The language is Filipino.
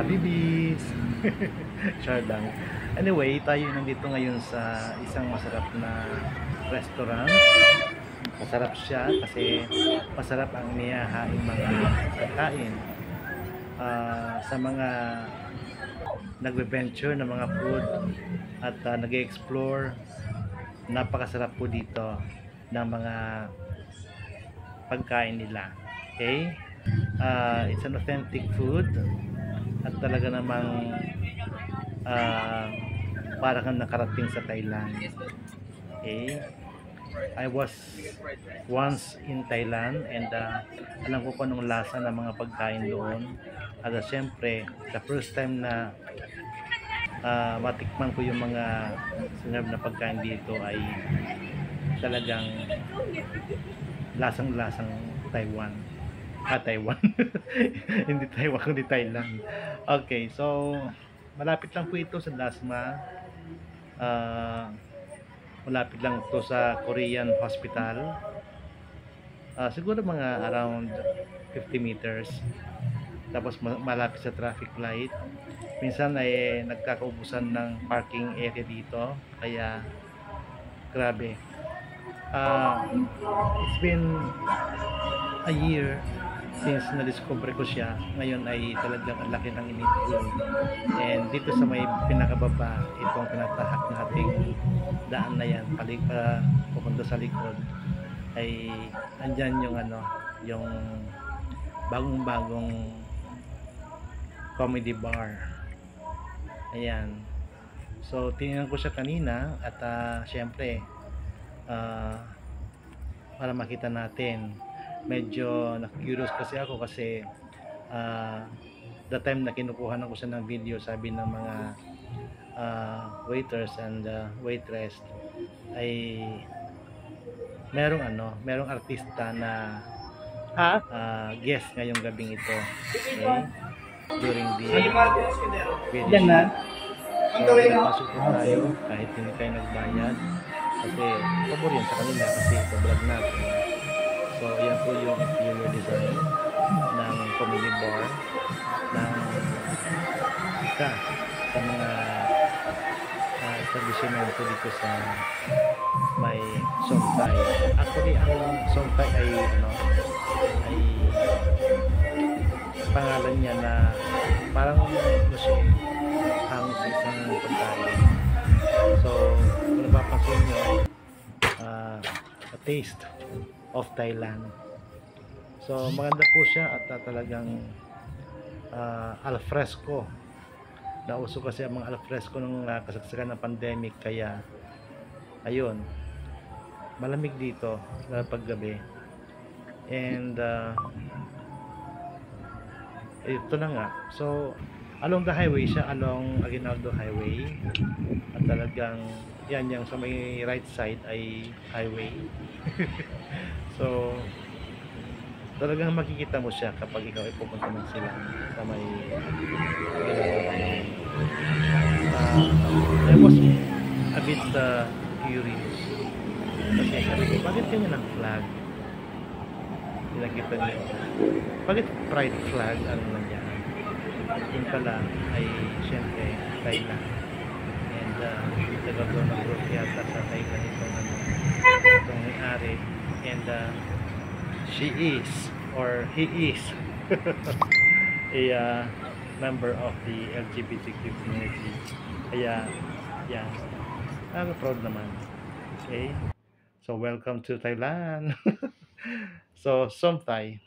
Habibis. Char lang. Anyway, tayo nandito ngayon sa isang masarap na restaurant. Masarap siya kasi masarap ang niyahaing mga pagkain. Sa mga nagbe-venture ng mga food at nag-explore, napakasarap po dito ng mga pagkain nila. Okay? It's an authentic food at talaga namang para kang nakarating sa Thailand. Okay? I was once in Thailand and alam ko kung anong lasa ng mga pagkain doon. At syempre, the first time na matikman ko yung mga sinarap na pagkain dito ay talagang lasang-lasang Taiwan. Taiwan. Hindi Taiwan, kundi Thailand. Okay, so malapit lang po ito sa Dasma. Malapit lang ito sa Korean Hospital. Siguro mga around 50 meters. Tapos malapit sa traffic light. Minsan ay nagkakaubusan ng parking area dito. Kaya grabe. It's been a year since na-discover ko siya. Ngayon ay talagang ang laki ng in-improve. And dito sa may pinakababa, itong pinatahak na ating daan na yan, pupunta sa likod, ay andyan yung yung bagong-bagong comedy bar. Ayan. So, tinignan ko siya kanina at syempre, para makita natin, medyo na-curious kasi ako kasi the time na kinukuhanan ko siya ng video, sabi ng mga waiters and waitress ay merong artista na guest ngayong gabing ito. Okay? During the video. So, pinapasok po tayo kahit hindi tayo nagbayad kasi pabor yun sa kanila kasi ito-vlog natin. So, ayan po yung interior design ng comedy bar ng isa sa mga establishmento dito sa may Songthai. Actually, ang Songthai ay pangalan niya na parang siya hangos sa isang pagkain. So, kung napapansin nyo, a taste of Thailand. So maganda po siya at talagang alfresco. Nauso kasi ang mga alfresco nung kasagsagan ng pandemic, kaya ayun, malamig dito sa paggabi. And ito na nga. So along the highway siya, along Aguinaldo Highway. At talagang yan, yung sa may right side ay highway. So talagang makikita mo siya kapag ikaw ay pupunta ng Silang sa may I was a bit curious kasi sabi ko, bakit kanya ng flag? Pinakita niyo, bakit pride flag ang nandiyan? Yun pala ay syempre Thailand. And nagagawa ng group yata sa Thailand itong may-ari. And she is, or he is a member of the LGBTQ community. Kaya yan, I'm proud naman. Okay, so welcome to Thailand. So Songthai.